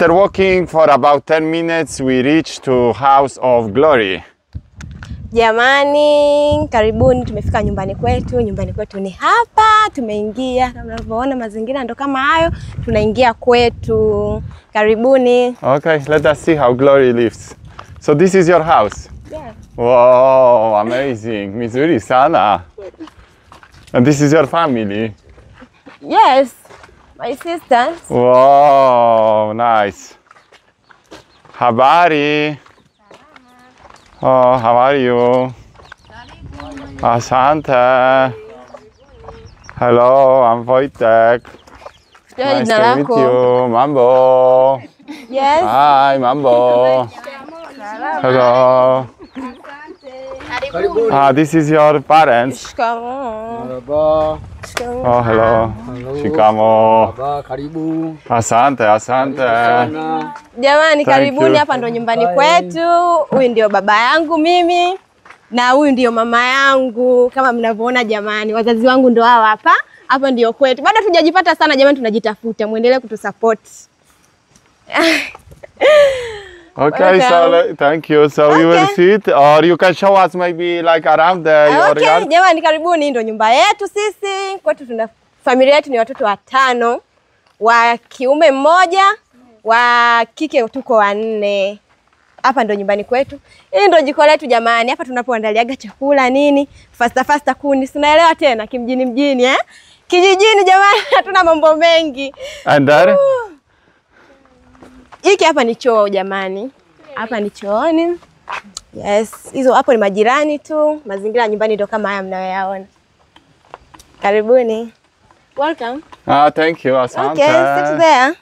After walking for about 10 minutes, we reached to House of Glory. Jamani, karibuni, tumefika nyumbani kwetu. Nyumbani kwetu ni hapa, tumeingia. Kama unavyoona mazingira ndo kama hayo, tunaingia kwetu. Karibuni. Okay, let us see how Glory lives. So this is your house? Yeah. Wow, amazing. Mizuri sana. And this is your family? Yes, my sisters. Wow, nice. Habari. Oh, how are you? Asante. Hello, I'm Wojtek. Nice to meet you. Mambo. Yes. Hi, Mambo. Hello. This is your parents. Shikamoo. Oh, hello. Shikamo. Karibu. Asante, asante. Jamani, karibuni, hapa ndo nyumbani kwetu. Huyu ndio baba yangu mimi na huyu ndio mama yangu. Kama mnavyoona jamani, wazazi wangu ndo hawa hapa. Hapa ndio kwetu. Bado tujajipata sana jamani, tunajitafuta. Muendelee kutusupport. Okay, so thank you. So we will sit, or you can show us maybe like around your yard. Jamani, karibuni, ndo nyumba yetu sisi. Kwetu tuna familia yetu ni watoto 5, wa kiume 1, wa kike tuko 4. Hapa ndo nyumbani kwetu. Hii ndo jiko letu jamani. Hapa tunapoandaliaga chakula nini, fasta kuni. Tunaelewa tena kimjini kijijini jamani, hatuna mambo mengi. And there? Hiki hapa ni choo jamani. Hapa ni chooni. Yes, hizo hapo ni majirani tu. Mazingira ya nyumbani ndo kama haya mnayoyaona. Karibuni. Welcome. Thank you, asante. Okay, sit there.